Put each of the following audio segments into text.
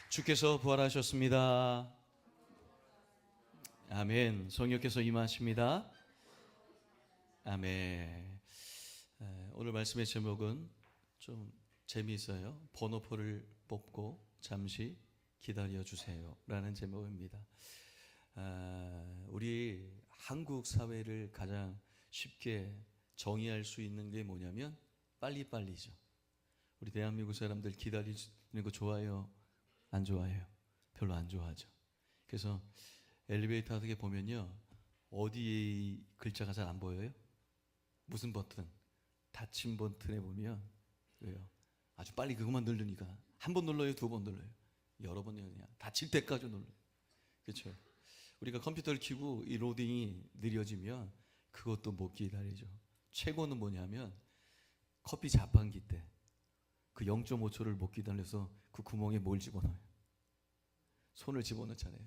주께서 부활하셨습니다. 아멘. 성령께서 임하십니다. 아멘. 오늘 말씀의 제목은 좀 재미있어요. 번호표를 뽑고 잠시 기다려 주세요 라는 제목입니다. 우리 한국 사회를 가장 쉽게 정의할 수 있는 게 뭐냐면 빨리빨리죠. 우리 대한민국 사람들 기다리는 거 좋아해요? 안 좋아해요? 별로 안 좋아하죠. 그래서 엘리베이터 같은 게 보면요, 어디 글자가 잘 안 보여요? 무슨 버튼? 닫힌 버튼에 보면 왜요? 아주 빨리 그것만 누르니까 한 번 눌러요, 두 번 눌러요, 여러 번이요, 그냥 닫힐 때까지 눌러요. 그렇죠? 우리가 컴퓨터를 켜고 이 로딩이 느려지면 그것도 못 기다리죠. 최고는 뭐냐면 커피 자판기 때 그 0.5초를 못 기다려서 그 구멍에 뭘 집어넣어요? 손을 집어넣잖아요.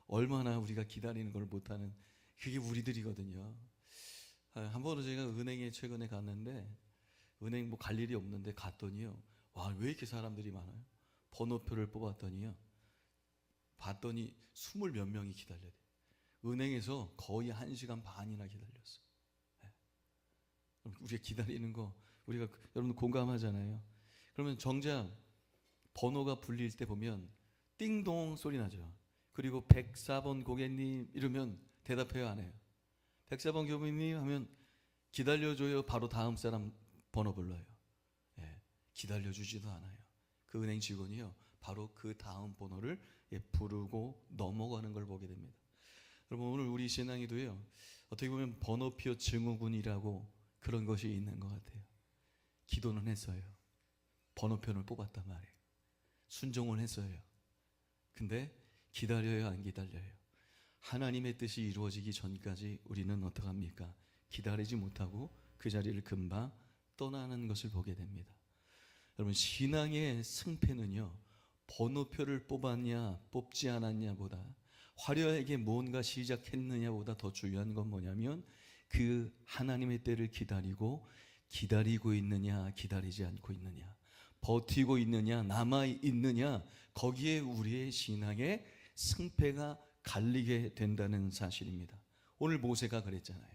얼마나 우리가 기다리는 걸 못하는, 그게 우리들이거든요. 한 번은 제가 은행에 최근에 갔는데, 은행 뭐 갈 일이 없는데 갔더니요, 와, 왜 이렇게 사람들이 많아요? 번호표를 뽑았더니요, 봤더니 20 몇 명이 기다려야 돼요. 은행에서 거의 1시간 반이나 기다렸어요. 우리가 기다리는 거, 우리가 여러분 공감하잖아요. 그러면 정작 번호가 불릴 때 보면 띵동 소리 나죠. 그리고 104번 고객님 이러면 대답해요, 안 해요? 104번 고객님 하면 기다려줘요, 바로 다음 사람 번호 불러요? 기다려주지도 않아요. 그 은행 직원이요, 바로 그 다음 번호를 부르고 넘어가는 걸 보게 됩니다. 여러분, 오늘 우리 신앙에도요, 어떻게 보면 번호표 증후군이라고 그런 것이 있는 것 같아요. 기도는 했어요. 번호표를 뽑았단 말이에요. 순종을 했어요. 근데 기다려요, 안 기다려요? 하나님의 뜻이 이루어지기 전까지 우리는 어떡합니까? 기다리지 못하고 그 자리를 금방 떠나는 것을 보게 됩니다. 여러분, 신앙의 승패는요, 번호표를 뽑았냐 뽑지 않았냐 보다, 화려하게 뭔가 시작했느냐 보다 더 중요한 건 뭐냐면 그 하나님의 때를 기다리고 있느냐, 기다리지 않고 있느냐, 버티고 있느냐, 남아 있느냐, 거기에 우리의 신앙의 승패가 갈리게 된다는 사실입니다. 오늘 모세가 그랬잖아요.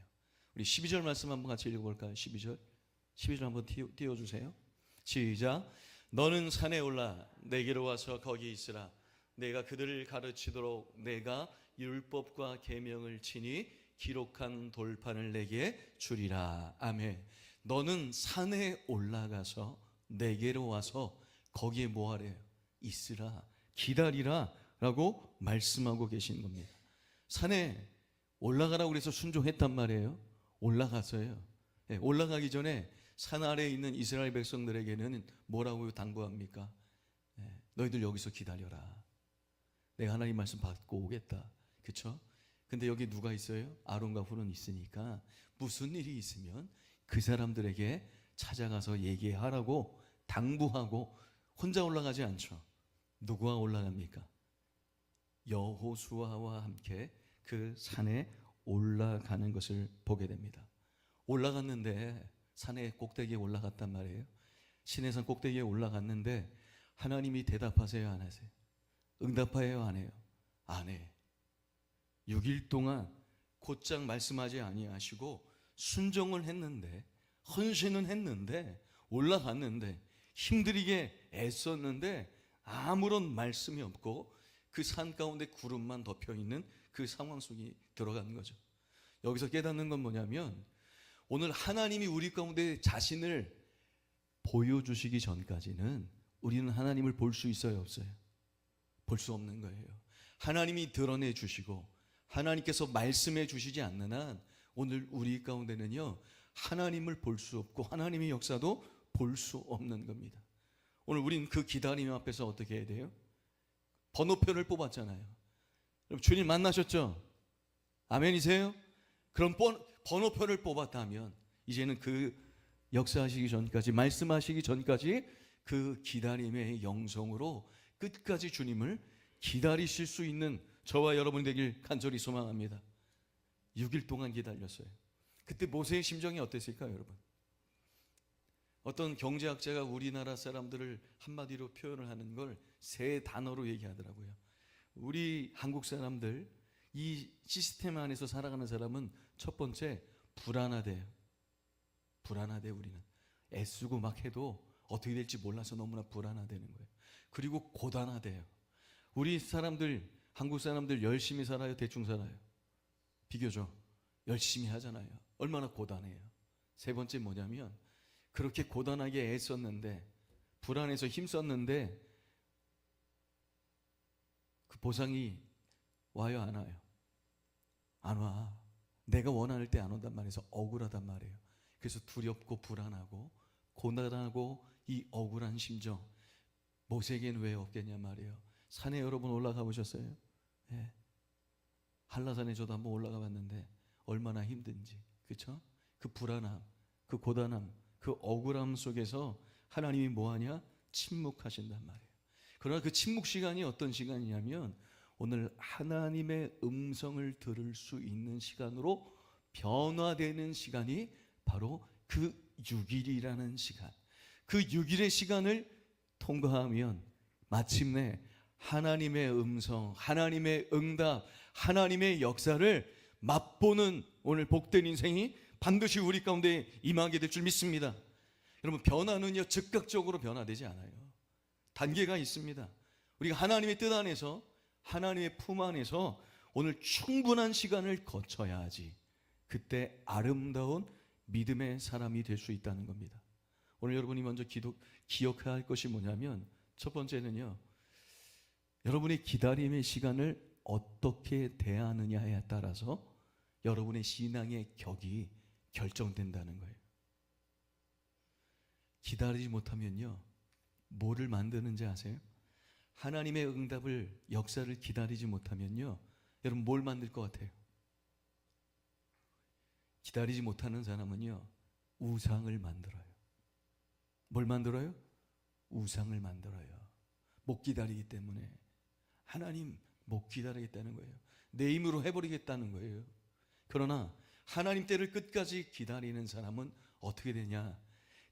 우리 12절 말씀 한번 같이 읽어볼까요? 12절 한번 띄워주세요. 시작. 너는 산에 올라 내게로 와서 거기 있으라. 내가 그들을 가르치도록 내가 율법과 계명을 치니 기록한 돌판을 내게 주리라. 아멘. 너는 산에 올라가서 내게로 와서 거기에 뭐 하래요? 있으라, 기다리라 라고 말씀하고 계신 겁니다. 산에 올라가라고 그래서 순종했단 말이에요. 올라갔어요. 올라가기 전에 산 아래에 있는 이스라엘 백성들에게는 뭐라고 당부합니까? 너희들 여기서 기다려라. 내가 하나님 말씀 받고 오겠다. 그렇죠? 근데 여기 누가 있어요? 아론과 훌은 있으니까 무슨 일이 있으면 그 사람들에게 찾아가서 얘기하라고 당부하고 혼자 올라가지 않죠. 누구와 올라갑니까? 여호수아와 함께 그 산에 올라가는 것을 보게 됩니다. 올라갔는데, 산의 꼭대기에 올라갔단 말이에요. 시내산 꼭대기에 올라갔는데 하나님이 대답하세요, 안 하세요? 응답하여요, 안 해요? 안 해. 6일 동안 곧장 말씀하지 아니하시고 순종을 했는데, 헌신은 했는데, 올라갔는데, 힘들게 애썼는데 아무런 말씀이 없고 그 산 가운데 구름만 덮여있는 그 상황 속에 들어가는 거죠. 여기서 깨닫는 건 뭐냐면, 오늘 하나님이 우리 가운데 자신을 보여주시기 전까지는 우리는 하나님을 볼 수 있어요, 없어요? 볼 수 없는 거예요. 하나님이 드러내 주시고 하나님께서 말씀해 주시지 않는 한 오늘 우리 가운데는요, 하나님을 볼 수 없고 하나님의 역사도 볼 수 없는 겁니다. 오늘 우린 그 기다림 앞에서 어떻게 해야 돼요? 번호표를 뽑았잖아요. 여러분, 주님 만나셨죠? 아멘이세요? 그럼 번호표를 뽑았다면 이제는 그 역사하시기 전까지, 말씀하시기 전까지 그 기다림의 영성으로 끝까지 주님을 기다리실 수 있는 저와 여러분이 되길 간절히 소망합니다. 6일 동안 기다렸어요. 그때 모세의 심정이 어땠을까요, 여러분? 어떤 경제학자가 우리나라 사람들을 한마디로 표현을 하는 걸 세 단어로 얘기하더라고요. 우리 한국 사람들, 이 시스템 안에서 살아가는 사람은 첫 번째 불안하대요. 불안하대. 우리는 애쓰고 막 해도 어떻게 될지 몰라서 너무나 불안하다는 거예요. 그리고 고단하대요. 우리 사람들, 한국 사람들 열심히 살아요, 대충 살아요? 비교적 열심히 하잖아요. 얼마나 고단해요. 세 번째 뭐냐면, 그렇게 고단하게 애썼는데, 불안해서 힘썼는데 그 보상이 와요, 안 와요? 안 와. 내가 원할 때 안 온단 말이에요. 억울하단 말이에요. 그래서 두렵고 불안하고 고단하고 이 억울한 심정, 모세에게는 왜 없겠냐 말이에요. 산에 여러분 올라가 보셨어요? 예. 한라산에 저도 한번 올라가 봤는데 얼마나 힘든지, 그렇죠? 그 불안함, 그 고단함, 그 억울함 속에서 하나님이 뭐하냐? 침묵하신단 말이에요. 그러나 그 침묵 시간이 어떤 시간이냐면, 오늘 하나님의 음성을 들을 수 있는 시간으로 변화되는 시간이 바로 그 6일이라는 시간. 그 6일의 시간을 통과하면 마침내 하나님의 음성, 하나님의 응답, 하나님의 역사를 맛보는 오늘 복된 인생이 반드시 우리 가운데 임하게 될 줄 믿습니다. 여러분, 변화는요 즉각적으로 변화되지 않아요. 단계가 있습니다. 우리가 하나님의 뜻 안에서, 하나님의 품 안에서 오늘 충분한 시간을 거쳐야지 그때 아름다운 믿음의 사람이 될 수 있다는 겁니다. 오늘 여러분이 먼저 기억해야 할 것이 뭐냐면, 첫 번째는요, 여러분의 기다림의 시간을 어떻게 대하느냐에 따라서 여러분의 신앙의 격이 결정된다는 거예요. 기다리지 못하면요, 뭐를 만드는지 아세요? 하나님의 응답을, 역사를 기다리지 못하면요, 여러분 뭘 만들 것 같아요? 기다리지 못하는 사람은요, 우상을 만들어요. 뭘 만들어요? 우상을 만들어요. 못 기다리기 때문에. 하나님 못 기다리겠다는 거예요. 내 힘으로 해버리겠다는 거예요. 그러나 하나님 때를 끝까지 기다리는 사람은 어떻게 되냐?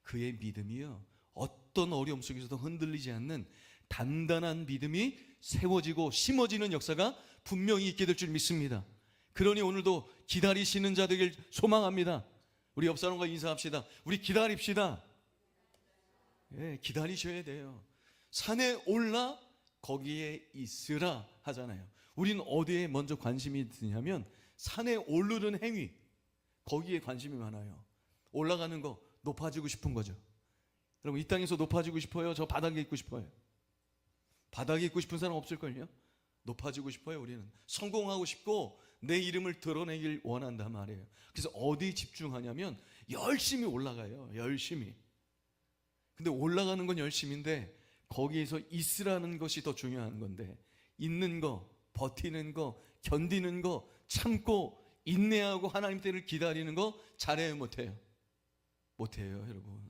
그의 믿음이요, 어떤 어려움 속에서도 흔들리지 않는 단단한 믿음이 세워지고 심어지는 역사가 분명히 있게 될 줄 믿습니다. 그러니 오늘도 기다리시는 자 되길 소망합니다. 우리 옆 사람과 인사합시다. 우리 기다립시다. 예, 기다리셔야 돼요. 산에 올라 거기에 있으라 하잖아요. 우리는 어디에 먼저 관심이 드냐면 산에 오르는 행위, 거기에 관심이 많아요. 올라가는 거, 높아지고 싶은 거죠. 여러분, 이 땅에서 높아지고 싶어요? 저 바닥에 있고 싶어요? 바닥에 있고 싶은 사람 없을걸요? 높아지고 싶어요. 우리는 성공하고 싶고 내 이름을 드러내길 원한단 말이에요. 그래서 어디 집중하냐면 열심히 올라가요. 열심히. 근데 올라가는 건 열심인데 거기에서 있으라는 것이 더 중요한 건데, 있는 거, 버티는 거, 견디는 거, 참고 인내하고 하나님 때를 기다리는 거 잘해요, 못해요? 못해요, 여러분.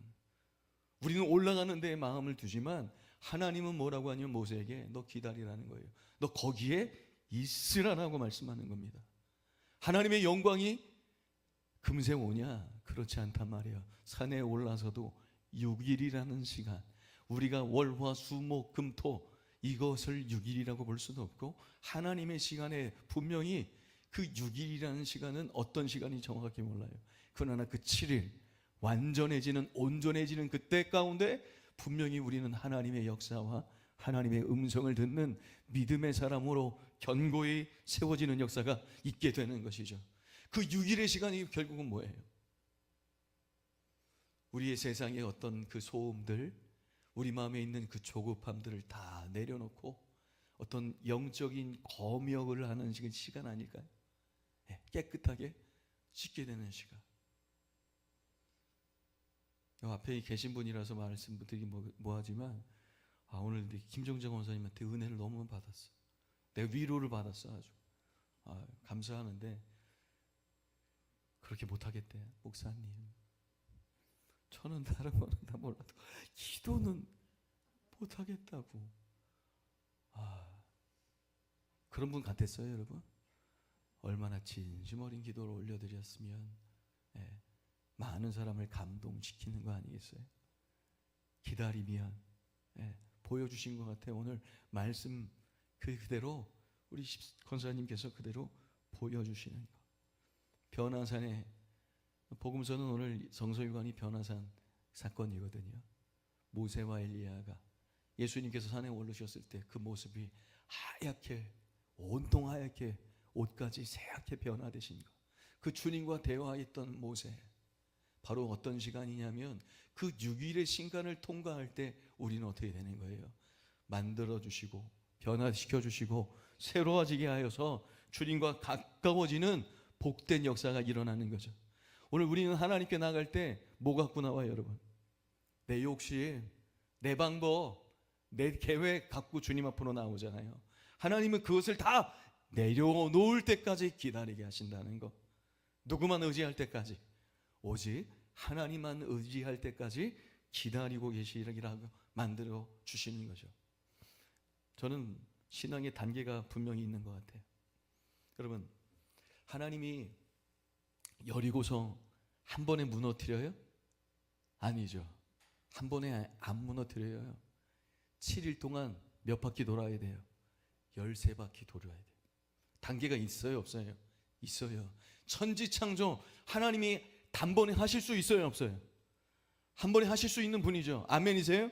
우리는 올라가는 데에 마음을 두지만 하나님은 뭐라고 하냐면 모세에게 너 기다리라는 거예요. 너 거기에 있으라라고 말씀하는 겁니다. 하나님의 영광이 금세 오냐? 그렇지 않단 말이에요. 산에 올라서도 6일이라는 시간, 우리가 월, 화, 수, 목, 금, 토 이것을 6일이라고 볼 수도 없고, 하나님의 시간에 분명히 그 6일이라는 시간은 어떤 시간이 정확하게 몰라요. 그러나 그 7일 완전해지는, 온전해지는 그때 가운데 분명히 우리는 하나님의 역사와 하나님의 음성을 듣는 믿음의 사람으로 견고히 세워지는 역사가 있게 되는 것이죠. 그 6일의 시간이 결국은 뭐예요? 우리의 세상의 어떤 그 소음들, 우리 마음에 있는 그 조급함들을 다 내려놓고 어떤 영적인 검역을 하는 시간 아닐까요? 깨끗하게 씻게 되는 시간. 앞에 계신 분이라서 말씀드리기 뭐하지만 오늘 김정정 원사님한테 은혜를 너무 받았어. 내가 위로를 받았어. 아주 감사하는데 그렇게 못하겠대, 목사님. 저는 다른 거는 다 몰라도 기도는 못하겠다고. 그런 분 같았어요, 여러분? 얼마나 진심 어린 기도를 올려드렸으면 많은 사람을 감동시키는 거 아니겠어요? 기다리면 보여주신 것 같아요. 오늘 말씀 그대로 우리 권사님께서 그대로 보여주시는 것. 변화산의 복음서는 오늘 성서유관이 변화산 사건이거든요. 모세와 엘리야가 예수님께서 산에 오르셨을 때 그 모습이 하얗게, 온통 하얗게, 옷까지 새하얗게 변화되신 것. 그 주님과 대화했던 모세, 바로 어떤 시간이냐면 그 6일의 신간을 통과할 때 우리는 어떻게 되는 거예요? 만들어주시고 변화시켜주시고 새로워지게 하여서 주님과 가까워지는 복된 역사가 일어나는 거죠. 오늘 우리는 하나님께 나갈 때 뭐 갖고 나와요, 여러분? 내 욕심, 내 방법, 내 계획 갖고 주님 앞으로 나오잖아요. 하나님은 그것을 다 내려놓을 때까지 기다리게 하신다는 거. 누구만 의지할 때까지, 오직 하나님만 의지할 때까지 기다리고 계시라고 만들어 주시는 거죠. 저는 신앙의 단계가 분명히 있는 것 같아요. 여러분, 하나님이 여리고성 한 번에 무너뜨려요? 아니죠. 한 번에 안 무너뜨려요. 7일 동안 몇 바퀴 돌아야 돼요? 13바퀴 돌아야 돼요. 단계가 있어요, 없어요? 있어요. 천지창조 하나님이 단번에 하실 수 있어요, 없어요? 한 번에 하실 수 있는 분이죠. 아멘이세요?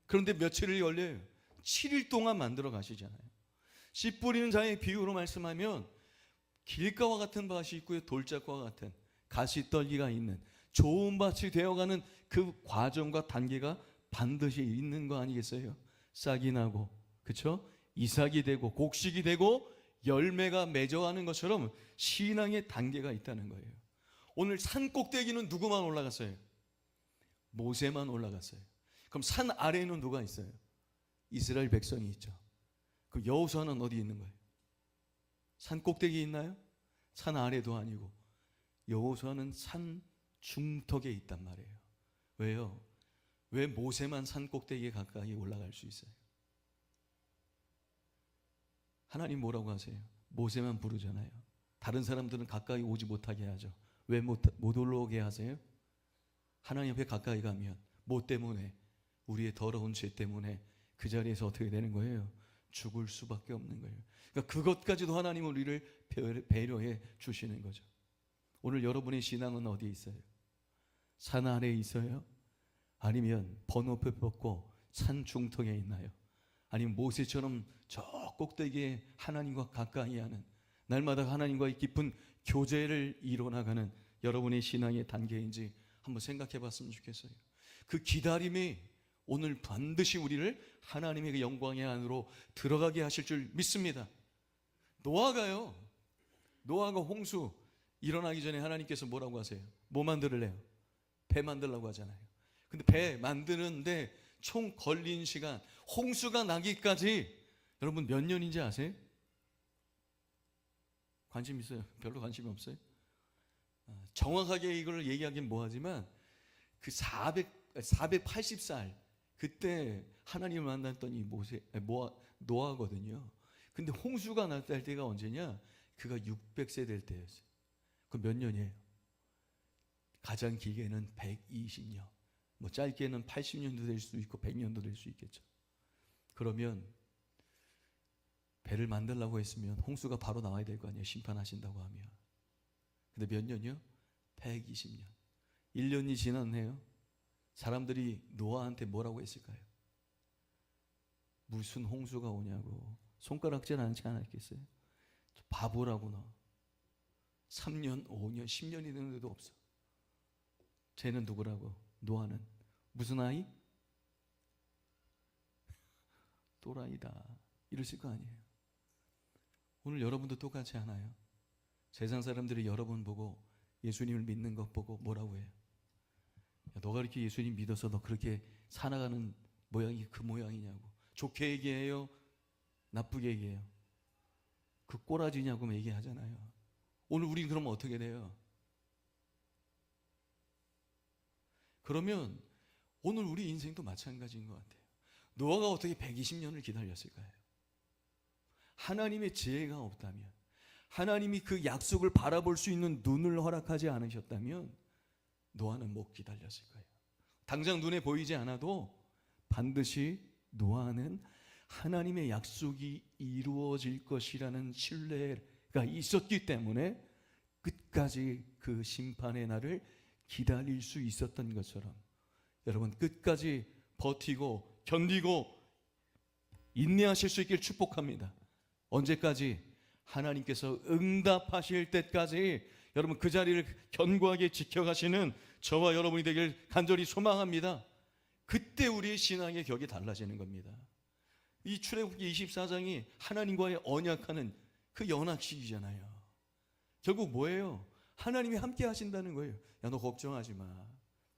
그런데 며칠을 걸려요? 7일 동안 만들어 가시잖아요. 씨 뿌리는 자의 비유로 말씀하면 길가와 같은 밭이 있고요, 돌짝과 같은 가시떨기가 있는 좋은 밭이 되어가는 그 과정과 단계가 반드시 있는 거 아니겠어요? 싹이 나고, 그렇죠? 이삭이 되고 곡식이 되고 열매가 맺어가는 것처럼 신앙의 단계가 있다는 거예요. 오늘 산 꼭대기는 누구만 올라갔어요? 모세만 올라갔어요. 그럼 산 아래에는 누가 있어요? 이스라엘 백성이 있죠. 그럼 여호수아는 어디 있는 거예요? 산 꼭대기에 있나요? 산 아래도 아니고 여호수아는 산 중턱에 있단 말이에요. 왜요? 왜 모세만 산 꼭대기에 가까이 올라갈 수 있어요? 하나님 뭐라고 하세요? 모세만 부르잖아요. 다른 사람들은 가까이 오지 못하게 하죠. 왜 못 올라오게 하세요? 하나님 앞에 가까이 가면 뭐 때문에? 우리의 더러운 죄 때문에 그 자리에서 어떻게 되는 거예요? 죽을 수밖에 없는 거예요. 그러니까 그것까지도 하나님은 우리를 배려해 주시는 거죠. 오늘 여러분의 신앙은 어디에 있어요? 산 아래에 있어요? 아니면 번호표 뽑고 산 중턱에 있나요? 아니면 모세처럼 저 꼭대기에 하나님과 가까이 하는, 날마다 하나님과의 깊은 교제를 이뤄나가는 여러분의 신앙의 단계인지 한번 생각해 봤으면 좋겠어요. 그 기다림이 오늘 반드시 우리를 하나님의 그 영광의 안으로 들어가게 하실 줄 믿습니다. 노아가요, 노아가 홍수 일어나기 전에 하나님께서 뭐라고 하세요? 뭐 만들래요? 배 만들라고 하잖아요. 근데 배 만드는데 총 걸린 시간, 홍수가 나기까지 여러분 몇 년인지 아세요? 관심 있어요? 별로 관심이 없어요? 정확하게 이걸 얘기하긴 뭐하지만 그 480살 그때 하나님을 만났던 이 노아거든요. 근데 홍수가 났을 때가 언제냐? 그가 600세 될 때였어요. 그 몇 년이에요? 가장 길게는 120년, 뭐 짧게는 80년도 될 수 있고 100년도 될 수 있겠죠. 그러면 배를 만들려고 했으면 홍수가 바로 나와야 될 거 아니에요, 심판하신다고 하면. 근데 몇 년이요? 120년. 1년이 지났네요. 사람들이 노아한테 뭐라고 했을까요? 무슨 홍수가 오냐고 손가락질 않지 않았겠어요? 바보라고 너. 3년, 5년, 10년이 되는데도 없어. 쟤는 누구라고? 노아는 무슨 아이? 또라이다. 이랬을 거 아니에요. 오늘 여러분도 똑같지 않아요? 세상 사람들이 여러분 보고 예수님을 믿는 것 보고 뭐라고 해요? 야, 너가 이렇게 예수님 믿어서 너 그렇게 살아가는 모양이 그 모양이냐고. 좋게 얘기해요? 나쁘게 얘기해요? 그 꼬라지냐고 얘기하잖아요. 오늘 우린 그러면 어떻게 돼요? 그러면 오늘 우리 인생도 마찬가지인 것 같아요. 노아가 어떻게 120년을 기다렸을까요? 하나님의 지혜가 없다면, 하나님이 그 약속을 바라볼 수 있는 눈을 허락하지 않으셨다면 노아는 못 기다렸을 거예요. 당장 눈에 보이지 않아도 반드시 노아는 하나님의 약속이 이루어질 것이라는 신뢰가 있었기 때문에 끝까지 그 심판의 날을 기다릴 수 있었던 것처럼 여러분 끝까지 버티고 견디고 인내하실 수 있길 축복합니다. 언제까지? 하나님께서 응답하실 때까지 여러분 그 자리를 견고하게 지켜가시는 저와 여러분이 되길 간절히 소망합니다. 그때 우리의 신앙의 격이 달라지는 겁니다. 이 출애굽기 24장이 하나님과의 언약하는 그 연합식이잖아요. 결국 뭐예요? 하나님이 함께 하신다는 거예요. 야, 너 걱정하지 마.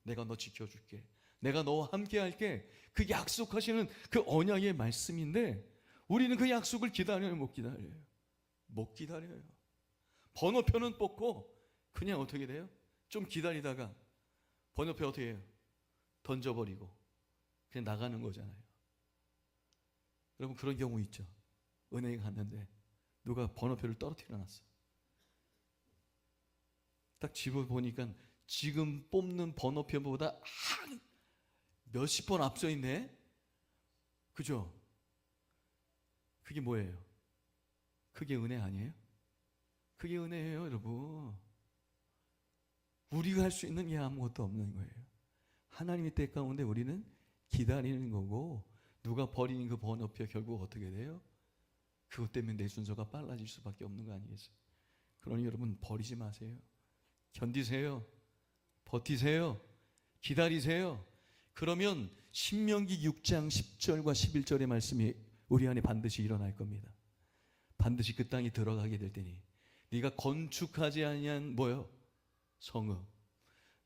내가 너 지켜줄게. 내가 너와 함께 할게. 그 약속하시는 그 언약의 말씀인데 우리는 그 약속을 기다려요, 못 기다려요? 못 기다려요. 번호표는 뽑고 그냥 어떻게 돼요? 좀 기다리다가 번호표 어떻게 해요? 던져버리고 그냥 나가는 거잖아요. 여러분 그런 경우 있죠. 은행에 갔는데 누가 번호표를 떨어뜨려 놨어. 딱 집어보니까 지금 뽑는 번호표보다 한 몇십 번 앞서 있네. 그죠? 그게 뭐예요? 그게 은혜 아니에요? 그게 은혜예요, 여러분. 우리가 할 수 있는 게 아무것도 없는 거예요. 하나님의 때 가운데 우리는 기다리는 거고 누가 버리는 그 번호표 결국 어떻게 돼요? 그것 때문에 내 순서가 빨라질 수밖에 없는 거 아니겠어요? 그러니 여러분 버리지 마세요. 견디세요. 버티세요. 기다리세요. 그러면 신명기 6장 10절과 11절의 말씀이 우리 안에 반드시 일어날 겁니다. 반드시 그 땅에 들어가게 될 때니 네가 건축하지 아니한 뭐요? 성읍.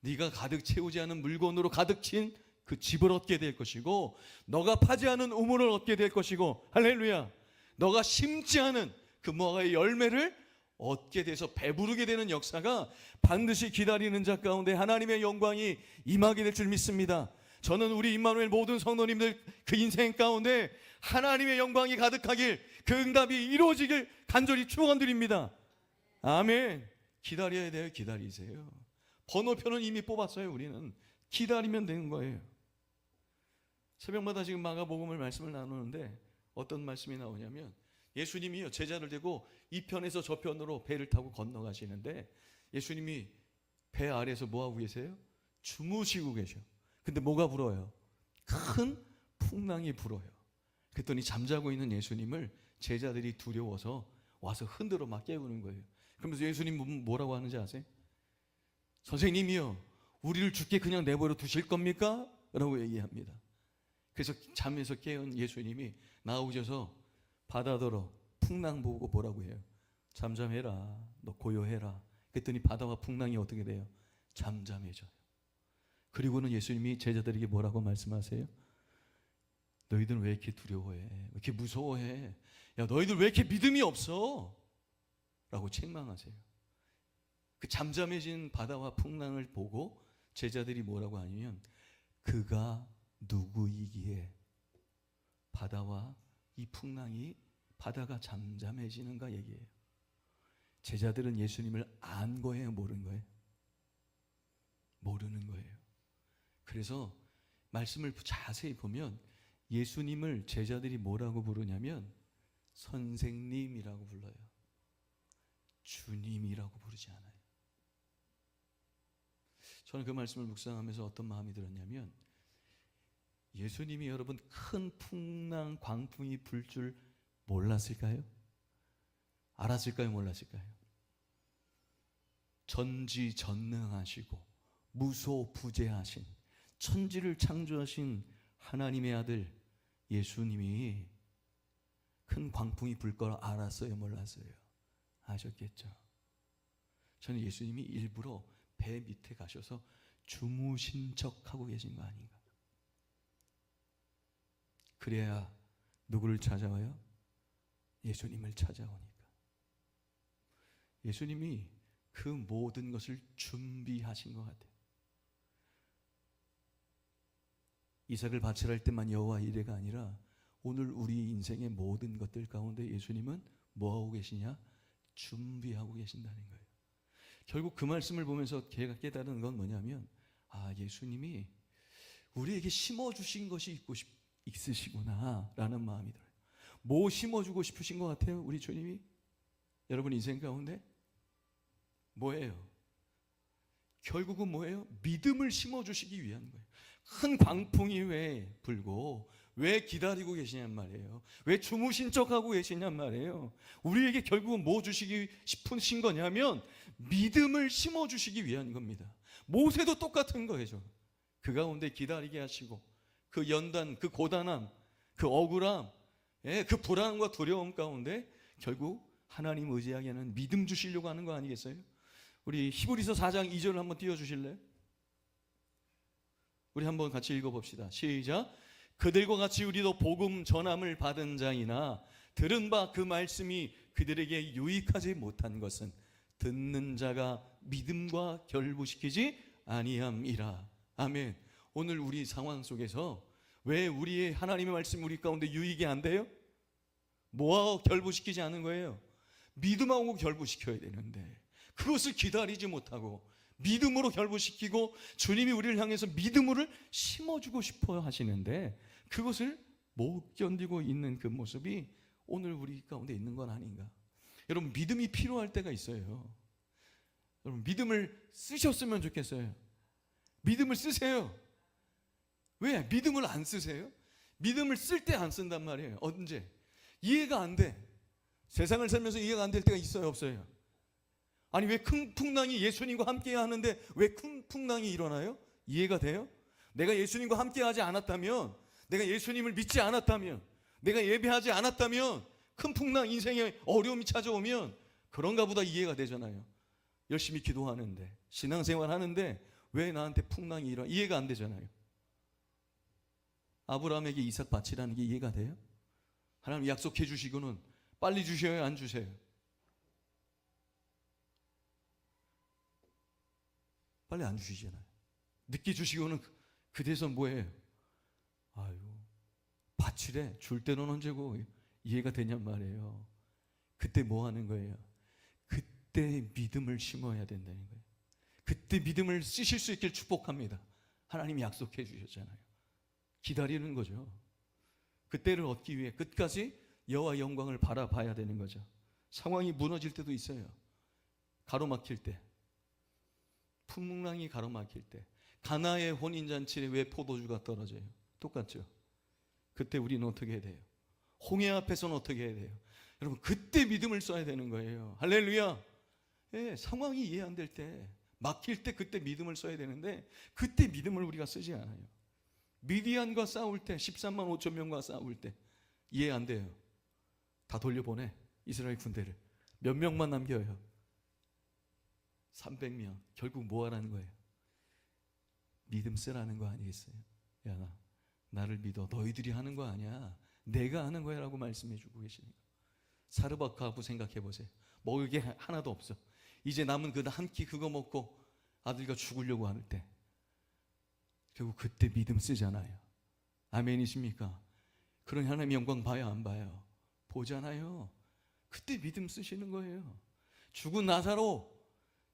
네가 가득 채우지 않은 물건으로 가득 친 그 집을 얻게 될 것이고 너가 파지 않은 우물을 얻게 될 것이고 할렐루야. 너가 심지 않은 그 무화과의 열매를 얻게 돼서 배부르게 되는 역사가 반드시 기다리는 자 가운데 하나님의 영광이 임하게 될 줄 믿습니다. 저는 우리 임마누엘 모든 성도님들 그 인생 가운데 하나님의 영광이 가득하길 그 응답이 이루어지길 간절히 축원드립니다. 아멘. 기다려야 돼요. 기다리세요. 번호표는 이미 뽑았어요. 우리는 기다리면 되는 거예요. 새벽마다 지금 마가복음을 말씀을 나누는데 어떤 말씀이 나오냐면 예수님이요 제자를 대고 이 편에서 저 편으로 배를 타고 건너가시는데 예수님이 배 아래에서 뭐하고 계세요? 주무시고 계셔. 근데 뭐가 불어요? 큰 풍랑이 불어요. 그랬더니 잠자고 있는 예수님을 제자들이 두려워서 와서 흔들어 막 깨우는 거예요. 그러면서 예수님 뭐라고 하는지 아세요? 선생님이요 우리를 죽게 그냥 내버려 두실 겁니까? 라고 얘기합니다. 그래서 잠에서 깨운 예수님이 나오셔서 바다더러 풍랑 보고 뭐라고 해요? 잠잠해라. 너 고요해라. 그랬더니 바다와 풍랑이 어떻게 돼요? 잠잠해져요. 그리고는 예수님이 제자들에게 뭐라고 말씀하세요? 너희들은 왜 이렇게 두려워해? 왜 이렇게 무서워해? 야 너희들 왜 이렇게 믿음이 없어? 라고 책망하세요. 그 잠잠해진 바다와 풍랑을 보고 제자들이 뭐라고 하냐면 그가 누구이기에 바다와 이 풍랑이 바다가 잠잠해지는가 얘기해요. 제자들은 예수님을 안 거예요? 모르는 거예요? 모르는 거예요. 그래서 말씀을 자세히 보면 예수님을 제자들이 뭐라고 부르냐면 선생님이라고 불러요. 주님이라고 부르지 않아요. 저는 그 말씀을 묵상하면서 어떤 마음이 들었냐면 예수님이 여러분 큰 풍랑 광풍이 불 줄 몰랐을까요? 알았을까요? 몰랐을까요? 전지전능하시고 무소부재하신 천지를 창조하신 하나님의 아들 예수님이 큰 광풍이 불 걸 알았어요? 몰랐어요? 아셨겠죠? 저는 예수님이 일부러 배 밑에 가셔서 주무신 척하고 계신 거 아닌가. 그래야 누구를 찾아와요? 예수님을 찾아오니까. 예수님이 그 모든 것을 준비하신 것 같아요. 이삭을 바치할 때만 여호와 이레가 아니라 오늘 우리 인생의 모든 것들 가운데 예수님은 뭐하고 계시냐? 준비하고 계신다는 거예요. 결국 그 말씀을 보면서 제가 깨달은 건 뭐냐면 예수님이 우리에게 심어주신 것이 있으시구나라는 마음이 들어요. 뭐 심어주고 싶으신 것 같아요, 우리 주님이? 여러분 인생 가운데 뭐예요? 결국은 뭐예요? 믿음을 심어주시기 위한 거예요. 큰 광풍이 왜 불고 왜 기다리고 계시냔 말이에요. 왜 주무신 척하고 계시냔 말이에요. 우리에게 결국은 뭐 주시기 싶으신 거냐면 믿음을 심어주시기 위한 겁니다. 모세도 똑같은 거예요. 그 가운데 기다리게 하시고 그 연단, 그 고단함, 그 억울함, 그 불안함과 두려움 가운데 결국 하나님 의지하게 하는 믿음 주시려고 하는 거 아니겠어요? 우리 히브리서 4장 2절을 한번 띄워주실래요? 우리 한번 같이 읽어봅시다. 시작. 그들과 같이 우리도 복음 전함을 받은 자이나 들은 바 그 말씀이 그들에게 유익하지 못한 것은 듣는 자가 믿음과 결부시키지 아니함이라. 아멘. 오늘 우리 상황 속에서 왜 우리의 하나님의 말씀이 우리 가운데 유익이 안 돼요? 뭐하고 결부시키지 않은 거예요? 믿음하고 결부시켜야 되는데 그것을 기다리지 못하고 믿음으로 결부시키고 주님이 우리를 향해서 믿음을 심어주고 싶어 하시는데 그것을 못 견디고 있는 그 모습이 오늘 우리 가운데 있는 건 아닌가. 여러분 믿음이 필요할 때가 있어요. 여러분 믿음을 쓰셨으면 좋겠어요. 믿음을 쓰세요. 왜? 믿음을 안 쓰세요? 믿음을 쓸 때 안 쓴단 말이에요. 언제? 이해가 안 돼. 세상을 살면서 이해가 안 될 때가 있어요, 없어요? 아니 왜 큰 풍랑이 예수님과 함께 하는데 왜 큰 풍랑이 일어나요? 이해가 돼요? 내가 예수님과 함께 하지 않았다면, 내가 예수님을 믿지 않았다면, 내가 예배하지 않았다면 큰 풍랑, 인생에 어려움이 찾아오면 그런가 보다 이해가 되잖아요. 열심히 기도하는데 신앙생활 하는데 왜 나한테 풍랑이 일어나? 이해가 안 되잖아요. 아브라함에게 이삭 바치라는 게 이해가 돼요? 하나님 약속해 주시고는 빨리 주셔요, 안 주세요? 빨리 안 주시잖아요. 늦게 주시고는 그대서 뭐예요? 아유, 바치래. 줄 때는 언제고? 이해가 되냔 말이에요. 그때 뭐 하는 거예요? 그때 믿음을 심어야 된다는 거예요. 그때 믿음을 쓰실 수 있길 축복합니다. 하나님이 약속해 주셨잖아요. 기다리는 거죠. 그때를 얻기 위해 끝까지 여호와 영광을 바라봐야 되는 거죠. 상황이 무너질 때도 있어요. 가로막힐 때, 풍랑이 가로막힐 때, 가나의 혼인잔치에 왜 포도주가 떨어져요? 똑같죠. 그때 우리는 어떻게 해야 돼요? 홍해 앞에서는 어떻게 해야 돼요? 여러분 그때 믿음을 써야 되는 거예요. 할렐루야. 예, 상황이 이해 안 될 때, 막힐 때 그때 믿음을 써야 되는데 그때 믿음을 우리가 쓰지 않아요. 미디안과 싸울 때, 13만 5천 명과 싸울 때 이해 안 돼요. 다 돌려보내. 이스라엘 군대를. 몇 명만 남겨요? 300명. 결국 뭐 하라는 거예요? 믿음 쓰라는 거 아니겠어요? 야, 나를 믿어. 너희들이 하는 거 아니야. 내가 하는 거야 라고 말씀해 주고 계시는 거예요. 사르밧하고 생각해 보세요. 먹을 게 하나도 없어. 이제 남은 그 한 끼 그거 먹고 아들과 죽으려고 할 때 결국 그때 믿음 쓰잖아요. 아멘이십니까? 그런 하나님의 영광 봐요, 안 봐요? 보잖아요. 그때 믿음 쓰시는 거예요. 죽은 나사로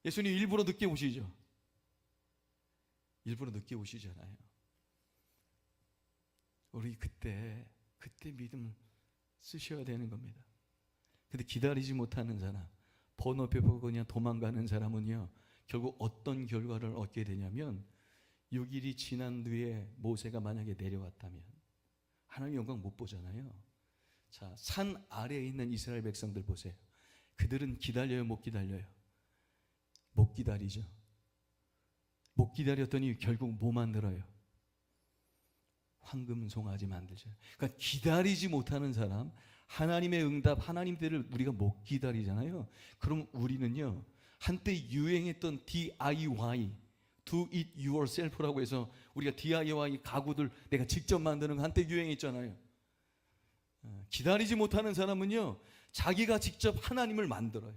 예수님 일부러 늦게 오시죠. 일부러 늦게 오시잖아요. 우리 그때 믿음을 쓰셔야 되는 겁니다. 근데 기다리지 못하는 사람, 번호표 보고 그냥 도망가는 사람은요, 결국 어떤 결과를 얻게 되냐면 6일이 지난 뒤에 모세가 만약에 내려왔다면 하나님의 영광 못 보잖아요. 자, 산 아래에 있는 이스라엘 백성들 보세요. 그들은 기다려요, 못 기다려요? 못 기다리죠. 못 기다렸더니 결국 뭐 만들어요? 황금 송아지 만들죠. 그러니까 기다리지 못하는 사람, 하나님의 응답, 하나님들을 우리가 못 기다리잖아요. 그럼 우리는요, 한때 유행했던 DIY, Do it yourself라고 해서 우리가 DIY 가구들 내가 직접 만드는 거 한때 유행했잖아요. 기다리지 못하는 사람은요, 자기가 직접 하나님을 만들어요.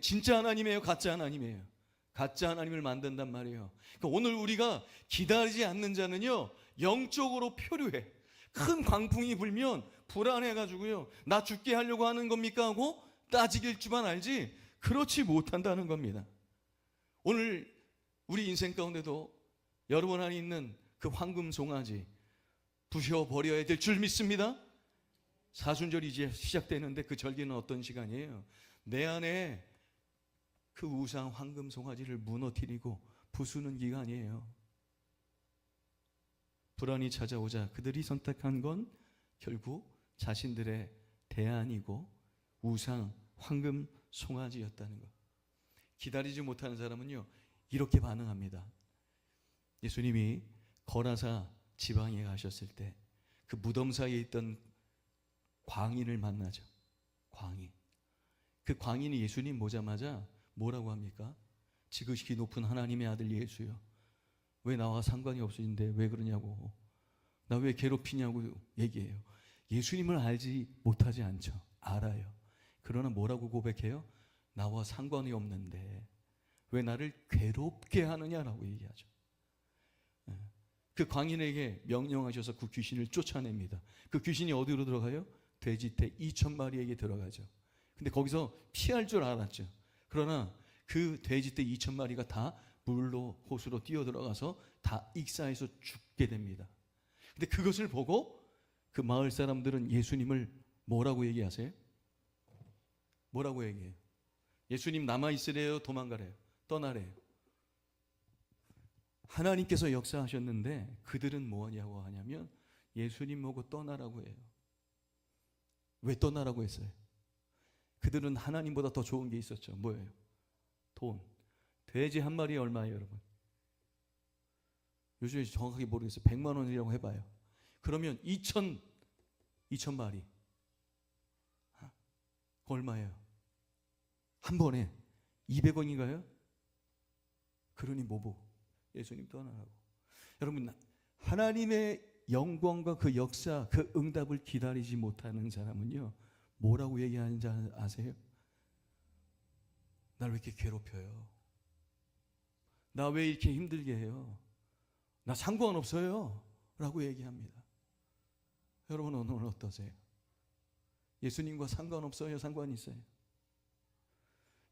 진짜 하나님이에요, 가짜 하나님이에요? 가짜 하나님을 만든단 말이에요. 그러니까 오늘 우리가 기다리지 않는 자는요, 영적으로 표류해. 큰 광풍이 불면 불안해가지고요, 나 죽게 하려고 하는 겁니까 하고 따지길 줄만 알지 그렇지 못한다는 겁니다. 오늘 우리 인생 가운데도 여러분 안에 있는 그 황금 송아지, 부셔버려야 될 줄 믿습니다. 사순절이 이제 시작되는데 그 절기는 어떤 시간이에요? 내 안에 그 우상 황금 송아지를 무너뜨리고 부수는 기간이에요. 불안이 찾아오자 그들이 선택한 건 결국 자신들의 대안이고 우상 황금 송아지였다는 것. 기다리지 못하는 사람은요 이렇게 반응합니다. 예수님이 거라사 지방에 가셨을 때 그 무덤 사이에 있던 광인을 만나죠. 광인. 그 광인이 예수님 보자마자 뭐라고 합니까? 지극히 높은 하나님의 아들 예수요, 왜 나와 상관이 없으신데 왜 그러냐고, 나 왜 괴롭히냐고 얘기해요. 예수님을 알지 못하지 않죠. 알아요. 그러나 뭐라고 고백해요? 나와 상관이 없는데 왜 나를 괴롭게 하느냐라고 얘기하죠. 그 광인에게 명령하셔서 그 귀신을 쫓아냅니다. 그 귀신이 어디로 들어가요? 돼지떼 2,000마리에게 들어가죠. 근데 거기서 피할 줄 알았죠. 그러나 그 돼지떼 2,000마리가 다 물로 호수로 뛰어들어가서 다 익사해서 죽게 됩니다. 근데 그것을 보고 그 마을 사람들은 예수님을 뭐라고 얘기하세요? 뭐라고 얘기해요? 예수님 남아있으래요? 도망가래요? 떠나래요? 하나님께서 역사하셨는데 그들은 뭐냐고 하냐면 예수님 보고 떠나라고 해요. 왜 떠나라고 했어요? 그들은 하나님보다 더 좋은 게 있었죠. 뭐예요? 돈. 돼지 한 마리에 얼마예요, 여러분? 요즘에 정확하게 모르겠어요. 100만 원이라고 해봐요. 그러면 2,000마리. 얼마예요? 한 번에 200원인가요? 그러니 뭐 보고 예수님 떠나라고. 여러분, 하나님의 영광과 그 역사, 그 응답을 기다리지 못하는 사람은요 뭐라고 얘기하는지 아세요? 날 왜 이렇게 괴롭혀요? 나 왜 이렇게 힘들게 해요? 나 상관없어요 라고 얘기합니다. 여러분 오늘 어떠세요? 예수님과 상관없어요? 상관이 있어요?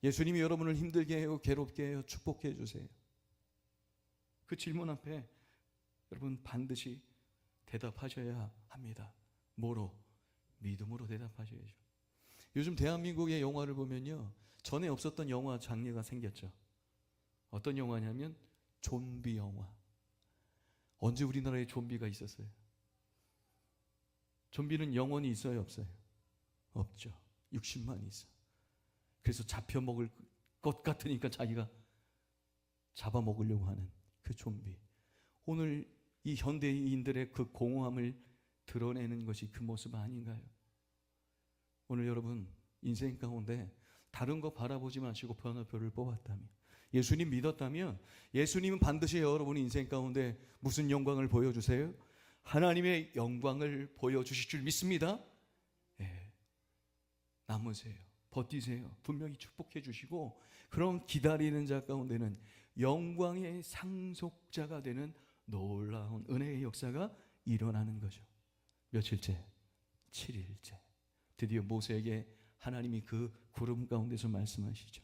예수님이 여러분을 힘들게 해요? 괴롭게 해요? 축복해 주세요? 그 질문 앞에 여러분 반드시 대답하셔야 합니다. 뭐로? 믿음으로 대답하셔야죠. 요즘 대한민국의 영화를 보면요 전에 없었던 영화 장르가 생겼죠. 어떤 영화냐면 좀비 영화. 언제 우리나라에 좀비가 있었어요? 좀비는 영원히 있어요? 없어요? 없죠. 60만 있어. 그래서 잡혀먹을 것 같으니까 자기가 잡아먹으려고 하는 그 좀비. 오늘 이 현대인들의 그 공허함을 드러내는 것이 그 모습 아닌가요? 오늘 여러분 인생 가운데 다른 거 바라보지 마시고 번호표를 뽑았다면, 예수님 믿었다면 예수님은 반드시 여러분의 인생 가운데 무슨 영광을 보여주세요? 하나님의 영광을 보여주실 줄 믿습니다. 예. 남으세요. 버티세요. 분명히 축복해 주시고, 그럼 기다리는 자 가운데는 영광의 상속자가 되는 놀라운 은혜의 역사가 일어나는 거죠. 며칠째? 7일째. 드디어 모세에게 하나님이 그 구름 가운데서 말씀하시죠.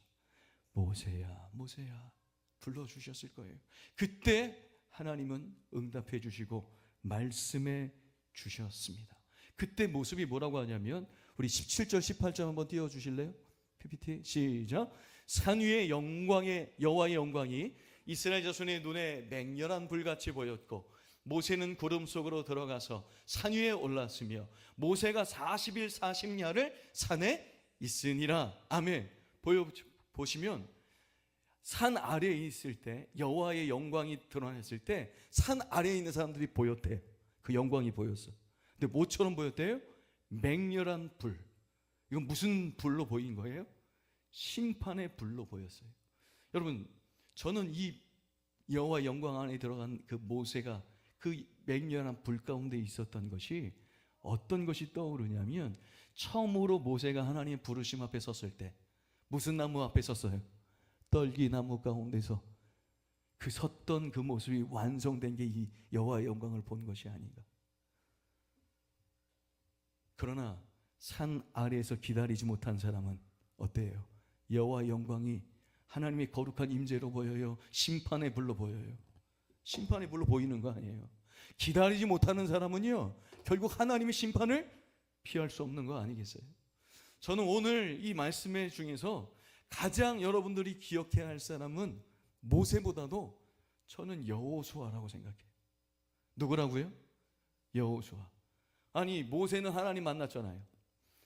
모세야, 모세야 불러주셨을 거예요. 그때 하나님은 응답해 주시고 말씀해 주셨습니다. 그때 모습이 뭐라고 하냐면, 우리 17절 18절 한번 띄워주실래요? PPT 시작. 산 위의 영광의 여호와의 영광이 이스라엘 자손의 눈에 맹렬한 불같이 보였고, 모세는 구름 속으로 들어가서 산 위에 올랐으며 모세가 40일 40야를 산에 있으니라. 아멘. 보시면 산 아래에 있을 때 여호와의 영광이 드러났을 때 산 아래에 있는 사람들이 보였대요. 그 영광이 보였어. 근데 뭐처럼 보였대요? 맹렬한 불. 이건 무슨 불로 보인 거예요? 심판의 불로 보였어요. 여러분, 저는 이 여호와 영광 안에 들어간 그 모세가 그 맹렬한 불 가운데 있었던 것이 어떤 것이 떠오르냐면, 처음으로 모세가 하나님의 부르심 앞에 섰을 때 무슨 나무 앞에 섰어요? 떨기나무 가운데서 그 섰던 그 모습이 완성된 게 이 여호와의 영광을 본 것이 아닌가. 그러나 산 아래에서 기다리지 못한 사람은 어때요? 여호와의 영광이 하나님의 거룩한 임재로 보여요? 심판의 불로 보여요? 심판의 불로 보이는 거 아니에요? 기다리지 못하는 사람은요, 결국 하나님의 심판을 피할 수 없는 거 아니겠어요? 저는 오늘 이 말씀의 중에서 가장 여러분들이 기억해야 할 사람은 모세보다도 저는 여호수아라고 생각해요. 누구라고요? 여호수아. 아니, 모세는 하나님 만났잖아요.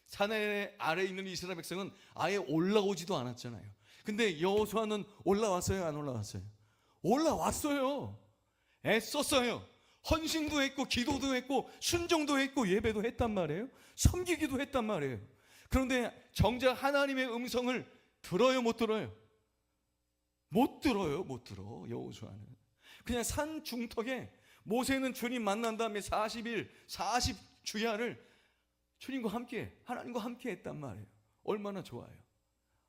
산 아래에 있는 이스라엘 백성은 아예 올라오지도 않았잖아요. 근데 여호수아는 올라왔어요, 안 올라왔어요? 올라왔어요. 애썼어요. 헌신도 했고 기도도 했고 순종도 했고 예배도 했단 말이에요. 섬기기도 했단 말이에요. 그런데 정작 하나님의 음성을 들어요, 못 들어요? 못 들어요, 못 들어. 여호수아는 그냥 산 중턱에, 모세는 주님 만난 다음에 40일 40주야를 주님과 함께, 하나님과 함께 했단 말이에요. 얼마나 좋아요.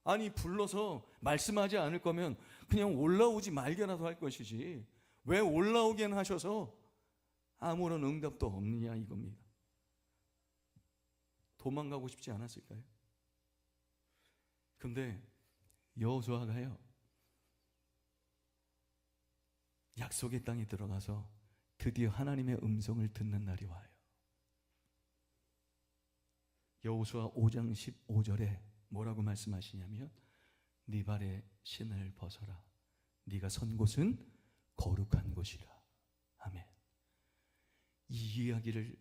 아니, 불러서 말씀하지 않을 거면 그냥 올라오지 말게라도 할 것이지 왜 올라오게 하셔서 아무런 응답도 없느냐 이겁니다. 도망가고 싶지 않았을까요? 근데 여호수아가요, 약속의 땅에 들어가서 드디어 하나님의 음성을 듣는 날이 와요. 여호수아 5장 15절에 뭐라고 말씀하시냐면, 네 발에 신을 벗어라. 네가 선 곳은 거룩한 곳이라. 아멘. 이 이야기를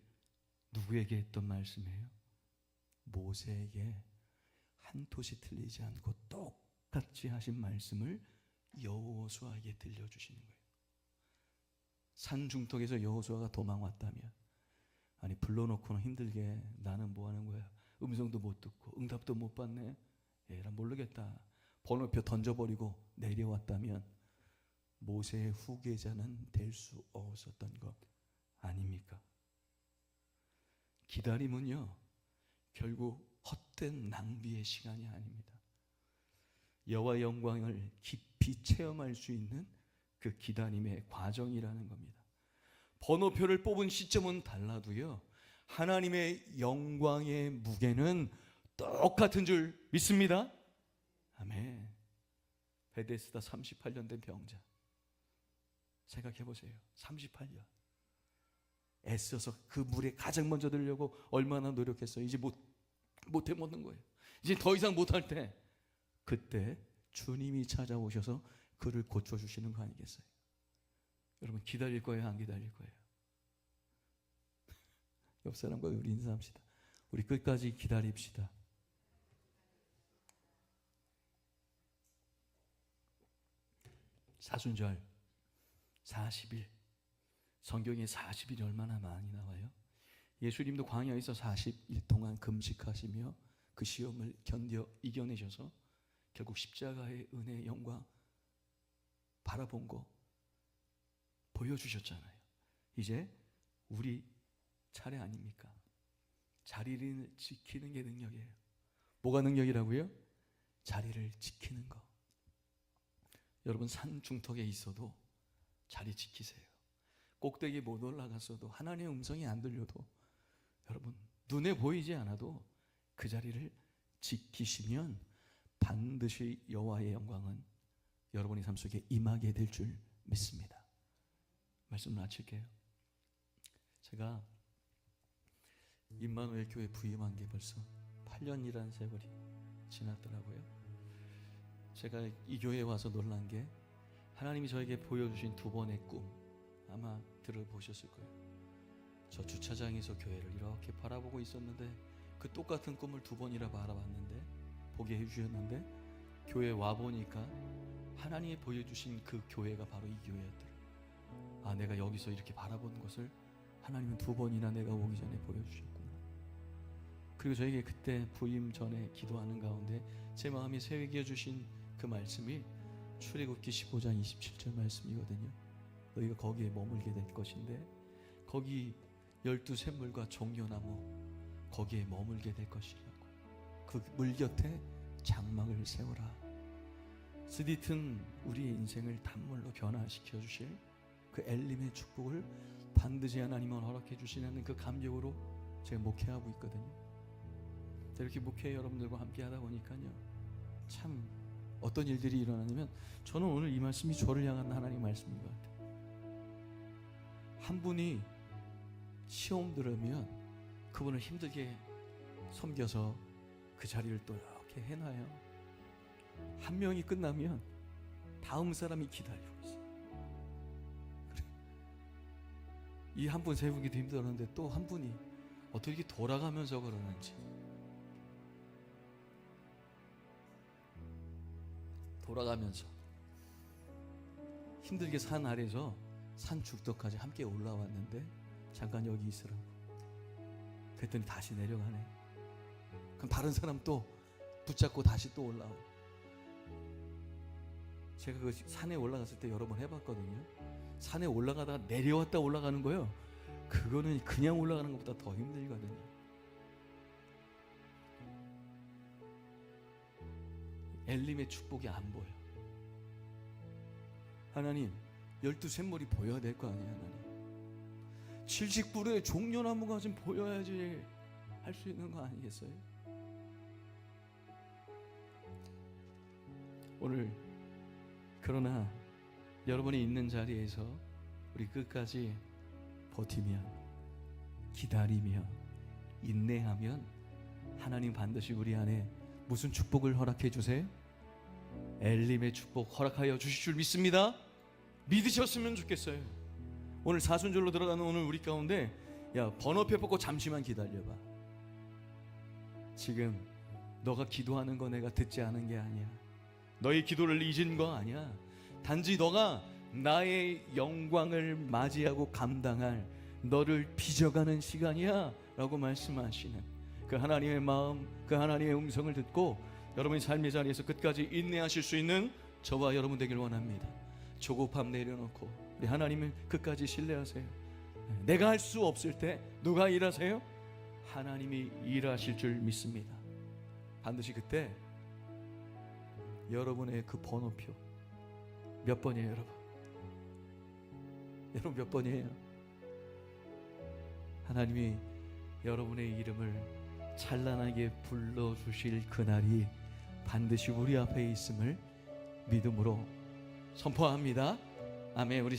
누구에게 했던 말씀이에요? 모세에게 한 토시 틀리지 않고 똑같이 하신 말씀을 여호수아에게 들려주시는 거예요. 산 중턱에서 여호수아가 도망왔다면, 아니 불러놓고는 힘들게 나는 뭐 하는 거야? 음성도 못 듣고 응답도 못 받네. 난 모르겠다. 번호표 던져버리고 내려왔다면 모세의 후계자는 될 수 없었던 것 아닙니까? 기다림은요, 결국 헛된 낭비의 시간이 아닙니다. 여호와의 영광을 깊이 체험할 수 있는 그 기다림의 과정이라는 겁니다. 번호표를 뽑은 시점은 달라도요, 하나님의 영광의 무게는 똑같은 줄 믿습니다. 아멘. 베데스다 38년 된 병자 생각해 보세요. 38년 애써서 그 물에 가장 먼저 들려고 얼마나 노력했어요. 이제 못해 먹는 거예요. 이제 더 이상 못할 때, 그때 주님이 찾아오셔서 그를 고쳐주시는 거 아니겠어요? 여러분, 기다릴 거예요, 안 기다릴 거예요? 옆 사람과 우리 인사합시다. 우리 끝까지 기다립시다. 사순절 40일, 성경에 40일이 얼마나 많이 나와요? 예수님도 광야에서 40일 동안 금식하시며 그 시험을 이겨내셔서 결국 십자가의 은혜의 영광 바라본 거 보여주셨잖아요. 이제 우리 차례 아닙니까? 자리를 지키는 게 능력이에요. 뭐가 능력이라고요? 자리를 지키는 거. 여러분, 산 중턱에 있어도 자리 지키세요. 꼭대기에 못 올라갔어도, 하나님의 음성이 안 들려도, 여러분 눈에 보이지 않아도 그 자리를 지키시면 반드시 여호와의 영광은 여러분의 삶 속에 임하게 될 줄 믿습니다. 말씀 마칠게요. 제가 임마누엘 교회 부임한 게 벌써 8년이라는 세월이 지났더라고요. 제가 이 교회에 와서 놀란 게, 하나님이 저에게 보여주신 두 번의 꿈, 아마 들어보셨을 거예요. 저 주차장에서 교회를 이렇게 바라보고 있었는데, 그 똑같은 꿈을 두 번이나 바라봤는데, 보게 해주셨는데, 교회에 와보니까 하나님이 보여주신 그 교회가 바로 이 교회였더라고요. 아, 내가 여기서 이렇게 바라본 것을 하나님은 두 번이나 내가 오기 전에 보여주셨구나. 그리고 저에게 그때 부임 전에 기도하는 가운데 제 마음에 새겨 주신 그 말씀이 출애굽기 15장 27절 말씀이거든요. 너희가 거기에 머물게 될 것인데, 거기 12샘물과 종려나무, 거기에 머물게 될 것이라고. 그 물 곁에 장막을 세워라. 스디튼 우리의 인생을 단물로 변화시켜 주실 그 엘림의 축복을 반드시 하나님은 허락해 주시는 그 감격으로 제가 목회하고 있거든요. 이렇게 목회 여러분들과 함께 하다 보니까요, 참 어떤 일들이 일어나냐면, 저는 오늘 이 말씀이 저를 향한 하나님의 말씀인 것 같아요. 한 분이 시험 들으면 그분을 힘들게 섬겨서 그 자리를 또 이렇게 해놔요. 한 명이 끝나면 다음 사람이 기다리고 있어요. 이 한 분 세우기도 힘들었는데 또 한 분이 어떻게 돌아가면서 그러는지, 돌아가면서 힘들게 산 아래에서 산 죽도까지 함께 올라왔는데 잠깐 여기 있으라고. 그랬더니 다시 내려가네. 그럼 다른 사람 또 붙잡고 다시 또 올라오고. 제가 그 산에 올라갔을 때 여러 번 해봤거든요. 산에 올라가다가 내려왔다 올라가는 거예요. 그거는 그냥 올라가는 것보다 더 힘들거든요. 엘림의 축복이 안 보여. 하나님, 12샘물이 보여야 될 거 아니에요. 하나님, 70불의 종려나무가 좀 보여야지 할 수 있는 거 아니겠어요? 오늘 그러나 여러분이 있는 자리에서 우리 끝까지 버티며 기다리며 인내하면 하나님 반드시 우리 안에 무슨 축복을 허락해 주세요? 엘림의 축복 허락하여 주실 줄 믿습니다. 믿으셨으면 좋겠어요. 오늘 사순절로 들어가는 오늘 우리 가운데, 야, 번호표 뽑고 잠시만 기다려봐. 지금 너가 기도하는 거 내가 듣지 않은 게 아니야. 너의 기도를 잊은 거 아니야. 단지 너가 나의 영광을 맞이하고 감당할 너를 빚어가는 시간이야 라고 말씀하시는 그 하나님의 마음, 그 하나님의 음성을 듣고 여러분의 삶의 자리에서 끝까지 인내하실 수 있는 저와 여러분 되길 원합니다. 조급함 내려놓고 우리 하나님을 끝까지 신뢰하세요. 내가 할 수 없을 때 누가 일하세요? 하나님이 일하실 줄 믿습니다. 반드시 그때 여러분의 그 번호표 몇 번이에요, 여러분? 여러분 몇 번이에요? 하나님이 여러분의 이름을 찬란하게 불러주실 그날이 반드시 우리 앞에 있음을 믿음으로 선포합니다. 아멘. 우리